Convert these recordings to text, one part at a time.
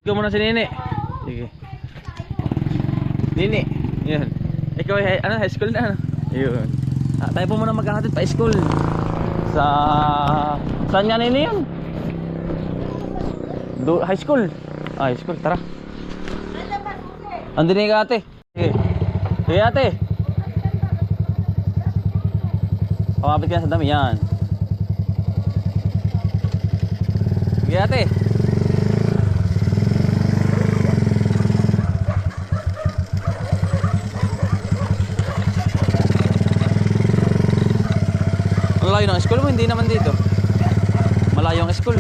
Ikaw muna si Nini. Sige. Nini. Yan. Ikaw ay ano, high school na ano? Ayun. Tayo po muna maghahatid pa school. Sa saan nga Nini yun? High school. High school, tara. Andun ka ate. Sige. Sige ate. Pamapit ka na sa dami. Yan. Sige ate. Malayo ng school mo, hindi naman dito. Malayo ang school.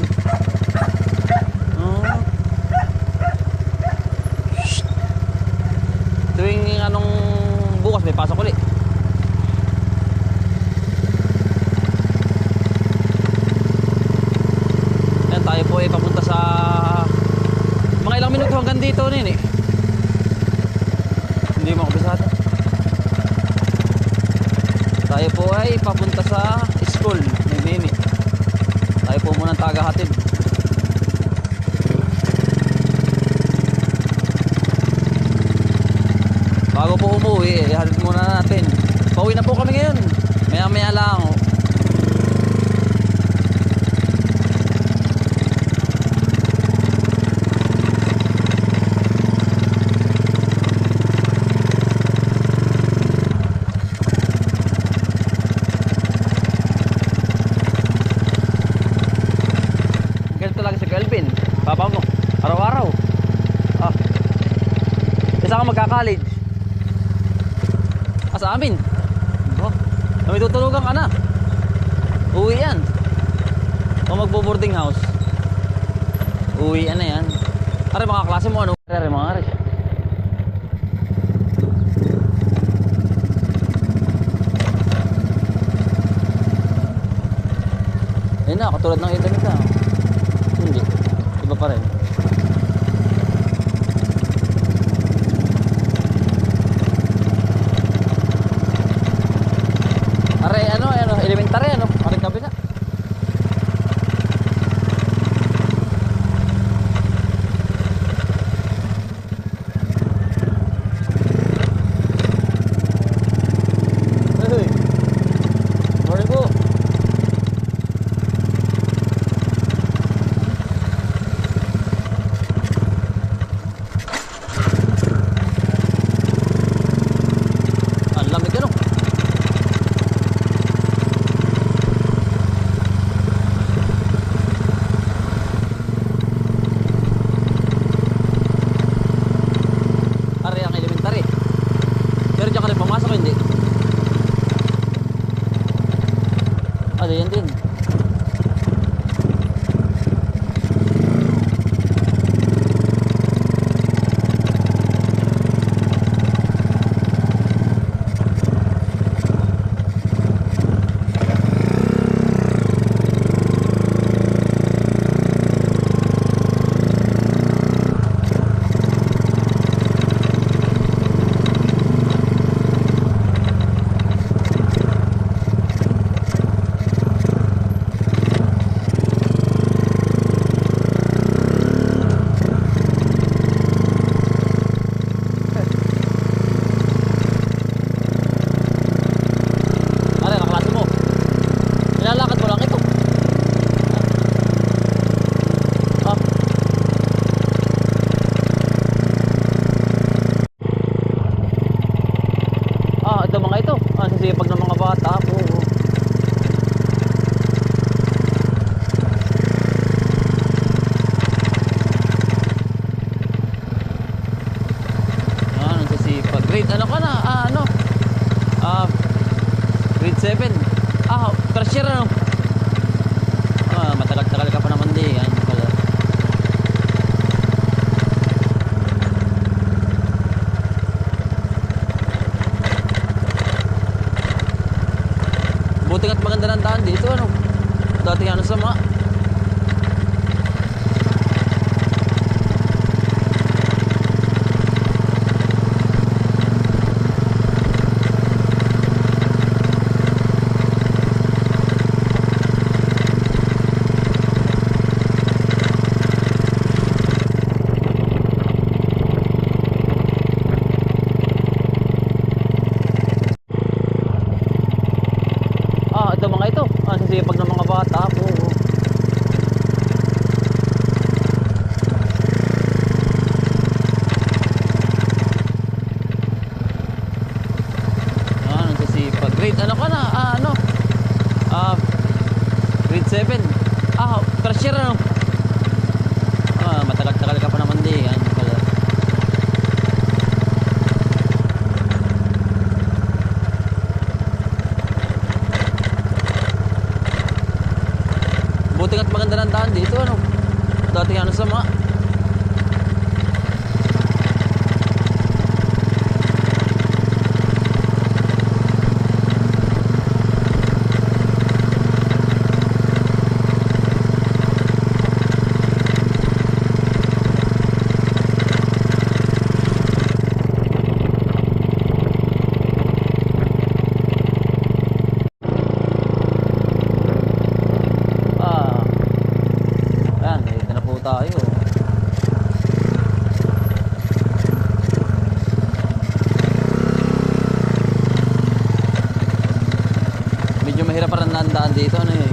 Tuwing anong bukas may pasok ulit. Yan, tayo po ay papunta sa mga ilang minuto hanggang dito Nini. Hindi mo kabisado. Tayo po ay papunta sa school ni Nini. Tayo po muna ang tagahatid. Bago po umuwi, ihatid muna natin. Pauwi na po kami ngayon. Maya maya lang. Papa mo, araw-araw. Isa ka magka-college. Sa amin. May tutulugan ka na. Uwi yan. O magbo-boarding house. Uwi yan na yan. Are mga klase mo ano? Are mga are. Ayun na, katulad ng internet na. Hindi. Iba pa rin. Are ano, elementary ano, are kabila. Hey. Morning po. Yan din. Sisipag ng mga bata po. Nagsisipag. Grade ano ka na? Grade 7. First year ano? Matagal-tagal ka pa naman di. Yan pala. Buti nga't maganda ng daan dito ano. Dati ano sama. ano ka na? Ano? Grade 7. First year ano? Matagal-tagal ka pa naman di. Ano pala? Buti nga't maganda ng daan dito ano? Dati ano sama? Ayan, dito na po tayo. Medyo mahirap pa rin nandaan dito ano eh.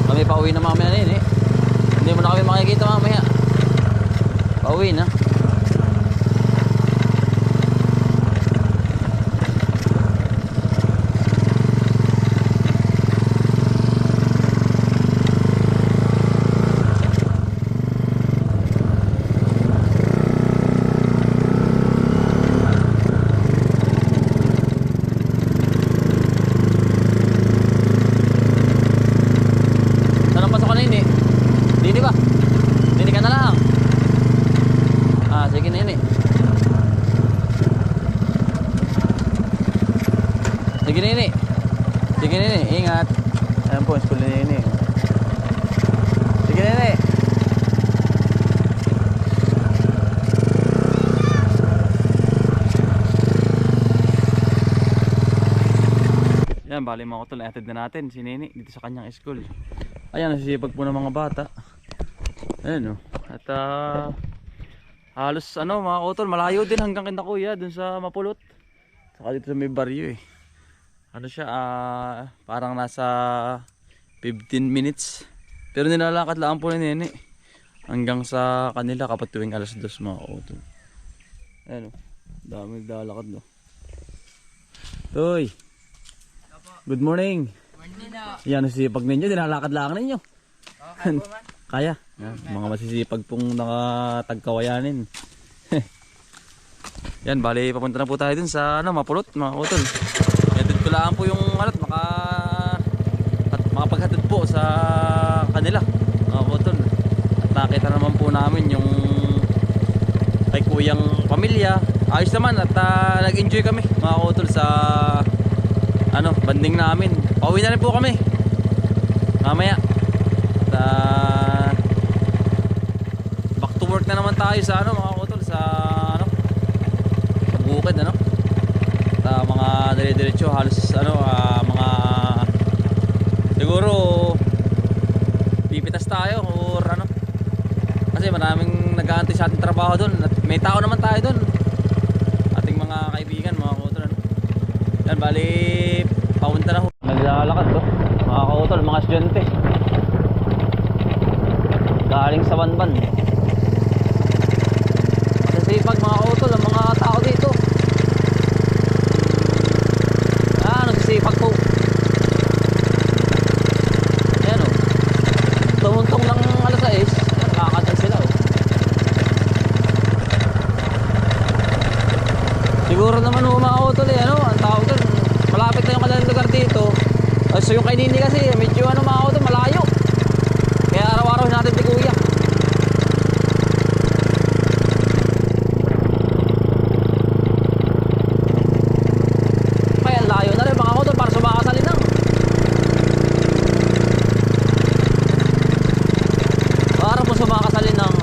Kami pauwi na mamaya na yun eh. Hindi mo na kami makikita mamaya. Pauwi na. Sige na yun eh. Sige na yun eh. Sige na yun eh. Ingat. Ayan po, school na yun eh. Sige na yun eh. Yan, bali mga kutol, atid na natin si Nini dito sa kanyang school. Ayan, nasisipag po ng mga bata. Ayan o. At halos ano mga kutol, malayo din hanggang kinda kuya dun sa Mapulot. Saka dito sa may baryo eh. Ano siya, parang nasa 15 minutes. Pero nilalakad lang po ni Nene hanggang sa kanila kapag tuwing alas 2 mga kutol. Ayan o, dami naglalakad no. Toy, good morning. Yan, nasisipag ninyo, dinalakad lang ninyo. Kaya, yan, mga masisipag pong nakatagkawayanin. Yan, bali papunta na po tayo dun sa Mapulot mga kutol. Hatid ko lang po yung makapaghatid po sa kanila mga kutol. At nakita naman po namin yung kay kuyang pamilya. Ayos naman at nag-enjoy kami mga kutol sa banding namin. Pauwi na rin po kami mamaya. At back to work na naman tayo sa mga kutol sa sa bukid at mga dire-diretso halos mga siguro pipitas tayo or kasi maraming nag-aantay sa ating trabaho doon at may tao naman tayo doon, ating mga kaibigan mga kutol yan, bali papunta na ho. Naglalakad to mga kutol, mga estudyante galing sa Banban. Masisipag mga kutol ang mga tao dito. Nagsisipag po. Ayan o, tumuntong ng alas 6 nakakatag sila o. Siguro naman ho mga kutol ang tawag doon, malapit na yung kanilang lugar dito. So yung kay Nini kasi medyo mga kutol malayo, kaya araw-araw natin di kuya. Kaya layo na rin mga kutol para sumakasalinan. Para po sumakasalinan.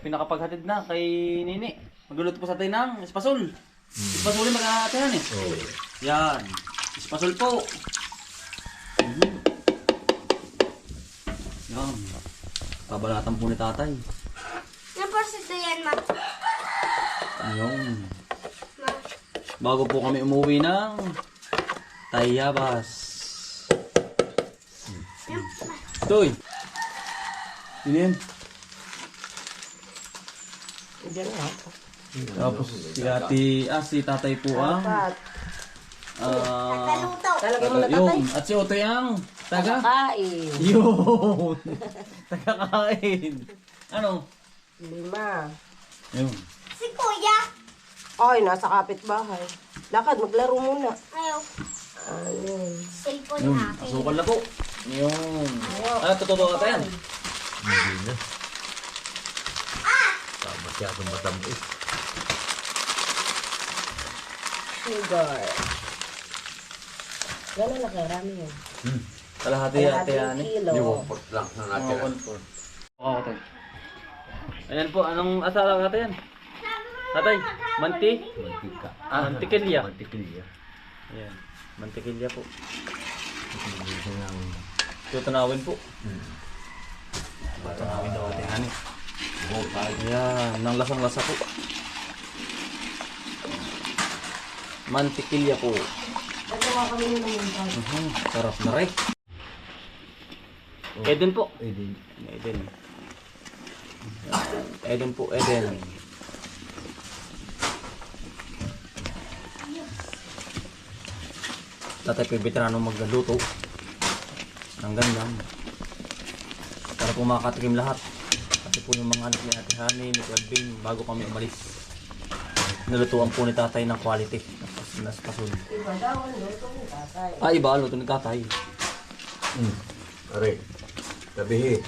pinakapaghatid na kay Nini. Magluluto po sa tayo ng espasol. Espasol yung mag-ahatihan eh. Oo. Yan. Espasol po. Yan. Kabalatan po ni tatay. Napasit na yan, ma. Ayun. Ma. Bago po kami umuwi ng Tayabas. Toy. Yun yan. Diyan nga. Tapos si tatay po ang Nagkaluto. Talaga mo natatay? yung at si Otoy ang taga Kain. yun. Taga-kain. Ano? 5. Yun. Si Kuya. Ay, nasa kapitbahay. Lakad, maglaro muna. Ayaw. Ayun. Cellphone Yun. akin. Asukal na po. Yun. Ano, totoo ka yan? Hindi na. Masyadong matamis. Sugar. Gano'n na karami yun. Kalahati-hati yan eh. kilo. Liwapot lang na natin. Oo, Otoy. Ayan po, anong asala ka yan? Tatay, manti? Mantika. Mantikilya. Mantikilya. Ayan, mantikilya po. Ito ng... Tutunawin po. Tutunawin daw ating hani. Ayan, nang lasang-lasa po. Mantikilya po. Nagawa kami nung mga. Sarap na rin. Eden po. Eden. Eden. Eden po, Eden. Tatay po veterano magluto ng ganyan para po makatikim lahat. Kasi po yung mga anak ni Ate Hani, ni Calvin, bago kami umalis, nalutuan po ni tatay ng quality na pasun. Iba daw ang luto ni tatay. Iba ang luto ni tatay. Are. Tabihi.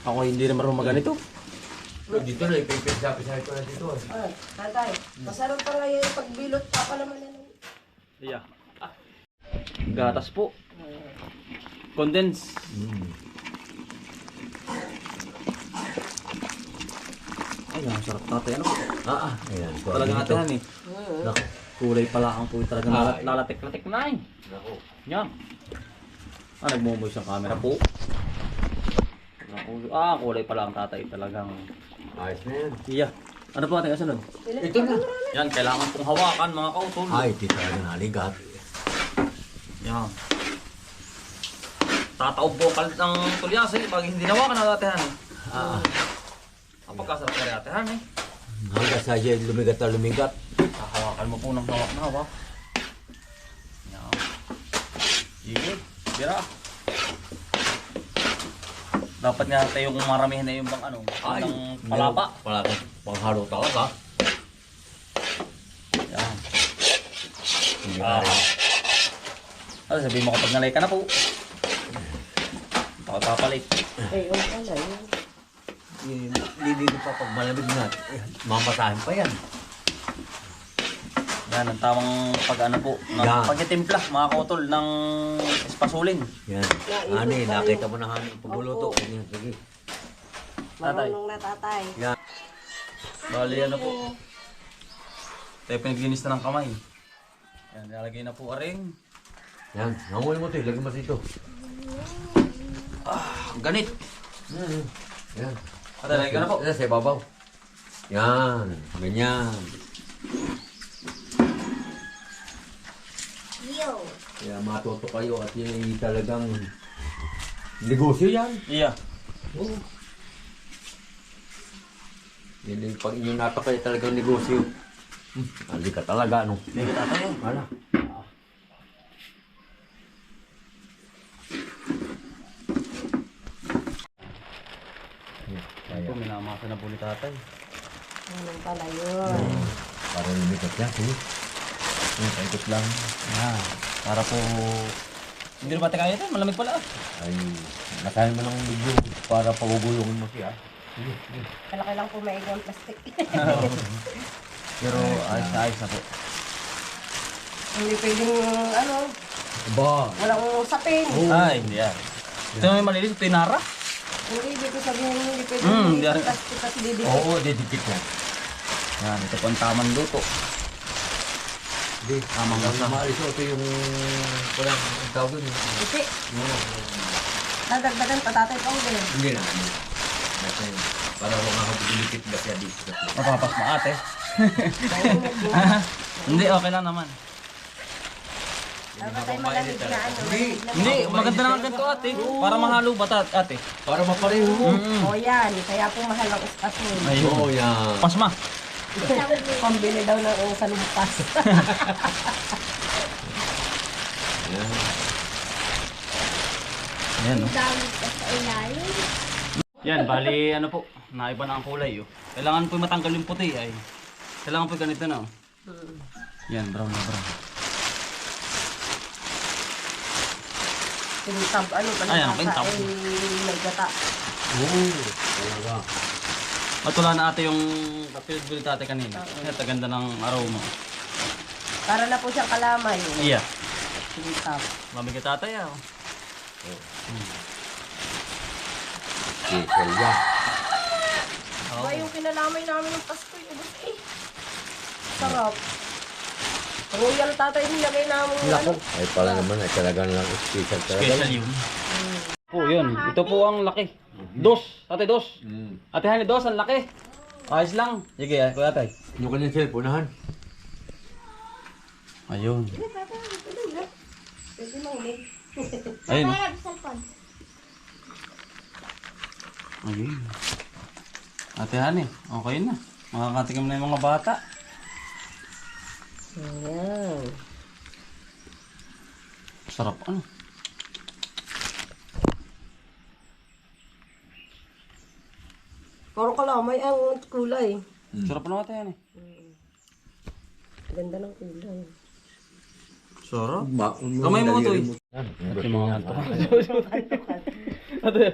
Ako hindi rin marunong maganito. Dito na, ipipisa-pisa ito na dito. Ay, tatay, masarap pa nga yung pagbilot pa pa naman yan. Yeah. Gatas po. Condense. Ay, ang sarap tatay. Ano? Ayan. Talagang Ate Hani. Naku. Kulay pala ang po talagang Ay. lalatik-latik na eh. Naku. Yan. Nagmumuy sa camera po. Kulay pala ang tatay talagang. Ayos na yan. Iya. Ano po ating kasunod? Ito na. Yan, kailangan pong hawakan mga kautol. Ay, ito talaga naligat. Yan. Tataob po kalit ng tulyasi pag hindi nawakan na Ate Hani. Kapag kasarap ka rin Ate Hani. Hanggang sa siya lumigat na lumigat. Hawakan mo po ng hawak na hawak. Yan. Sige, bira. Dapat nga tayo kung maramihan na yung bang ano, ng palapa. Palapa. Panghalo talaga. Yan. Hindi ka rin. Ano sabihin mo kapag nalay ka na po? Papapalit. Eh, yung pala yun. Hindi ko pa pag malamig na. Mamasahin pa yan. Yan ang tamang pag ano po, ng Yan. pagtitimpla mga kautol ng espasulin. Yan. Hani, nakita mo na hani. Pagbuluto. Yan, sige. Tatay. Marunong na tatay. Yan. Bali ano po. Tayo pinaglinis na ng kamay. Yan, nilagay na po aring. Yan. Nangulit mo ito. Lagyan mo dito. Ganit. Yan. Yan. At nalagay ka na po. Yan, sa ibabaw. Yan. Ganyan. Yo. Kaya matuto kayo at yun talagang negosyo yan. Iya. Oo. Yan yung pag inyong napakaya talagang negosyo. Ali ka talaga, no? Hindi ka tatay. Wala. Ito, minamasa na po ni tatay. Anong pala yun? Para lumikat yan, eh. Paikot lang. Yan. Para po... Hindi na ba tayo ito? Malamig pala. Ay, nakain mo ng medyo para pagugulungin mo siya. Sige, sige. Kalaki lang po may ang plastic. Pero ayos na po. Hindi pwedeng, ano, Aba, walang sapin. Oo. Ay, hindi yan. Ito may malilit, ito yung nara. Hindi, dito sabihin hindi pwede Hindi rin. plastic at didikit. Oo, didikit yan. Yan, ito po ang tamang luto. Hindi, Tamang ang masa. maalis ito yung parang ang tawag doon. Kasi, dadagdagan pa tatay pang din. Hindi na. Basta yun. Para huwag nga didikit ba siya dito. Mapapas mo ate. Hindi, okay lang naman. Dapat tayo malamig na ano. malamig na- Hindi, maganda naman ganito ate. Para mahalo ba ate? Para mapareho. O yan, kaya po mahal ang ustasun. Ayun. Oo, yan. Pasma. Pambili daw ng salumpas. Yan. Yan, no? Dami pa sa ilalim. Yan, bali ano po, naiba na ang kulay. Oh. Kailangan po matanggal yung puti ay. Kailangan po ganito na. Oh. Yan, brown na brown. Pintab, ano pa Ayan, pintab. may gata. Oo. Talaga. At wala na ate yung kapilid-bilid ate kanina. At ganda ng aroma. Para na po siyang kalamay. Iya. Pintab. Mamigay tatay ah. Diesel yan. Oh. Ba yung kinalamay namin ng Pasko yung eh. Sarap. Royal tatay nilagay namin yung ano. Ay pala naman, ay talaga lang special talaga. Special yun. Po yun. Ito po ang laki. Dos. Ate dos. Mm. Ate Hani dos, ang laki. Ayos lang. Sige, kuya tay. Yung kanyang cellphone, han? Ayun. Pwede mahilig. Ayun. Kaya cellphone. Ayun. Ate Hani, okay na. Makakatikim na yung mga bata. Ayan. Sarap ano. Puro kalamay ang kulay. Sarap na ate Hani. Ganda ng kulay. Sarap. Kamay mo to eh. Ate mga ito. Ate.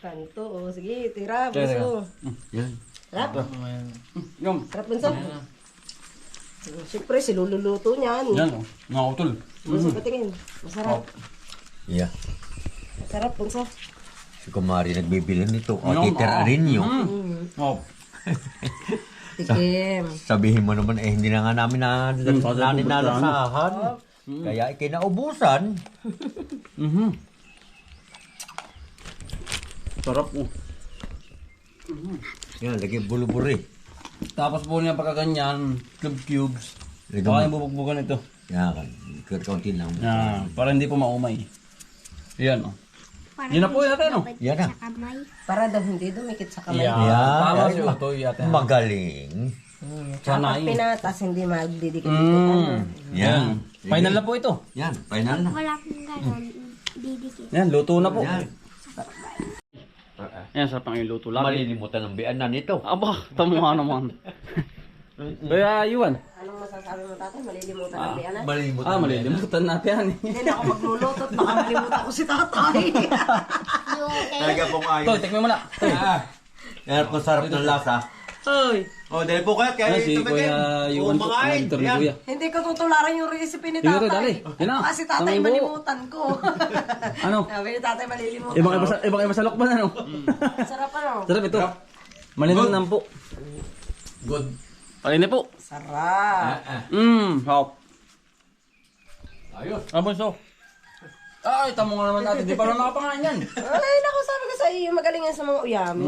Kanto, o sige, tira, Tira. bunso. Yan. Sarap. Yung. Sarap bunso. Siyempre, silululuto niyan. Yan o. Mga utol. Bunso, patingin. Masarap. Yeah. Masarap, bunso. Si Kumari nagbibili nito. O, Yung, titira rin yun. Oh. Tikim. Sabihin mo naman, hindi na nga namin kasi nalasahan. Kaya ikinaubusan. Mhm. Sarap oh. Yan, lagi buluburi. Tapos po niya pagkaganyan, cubes. Lagyan Baka mo. yung bubugbugan ito. Yan, kaunti lang. Yan, para hindi po maumay. Yan oh. Para Yun na po yun natin oh. Yan na. sa kamay. Para daw hindi dumikit sa kamay. Yan. Yan. Tama Yan. si Utoy ate. Magaling. Tsaka Sanay. pinatas, hindi magdidikit-dikit. Ano. Yan. Final na po ito. Yan, final na. Wala kang ganon. Didikit. Yan, luto na po. Yan. Yan, sarap ang iluto. Lagi. Malilimutan ng bianan nito. Aba, tamo nga naman. Kaya yun. Anong masasabi mo tatay? Malilimutan ng biyanan? Malilimutan. Ah, malilimutan natin yan eh. Hindi na ako magluluto at baka malimutan ko si tatay. Yung Talaga pong ayos. Toy, tikman mo na. Toy. Yan po sarap ng lasa. Toy. O, dahil po kayo, Ay, si Kuya Yuan po. Editor ni Kuya. Hindi ko tutularan yung recipe ni Sige, Toy, tatay. dali. Yan na. Kasi tatay Tangin buo. malimutan ko. Ano? Sabi ni tatay malilimutan. Ibang sa lokban ano? Sarap ano? Sarap ito. Malinang po. Good. Palini po. Sarap. Hop. Ayos. Abonso. Ay, tamo nga naman natin. Di pa lang nakapangalan yan. Ay, naku, sabi ko sa iyo, magaling yan sa mga uyami.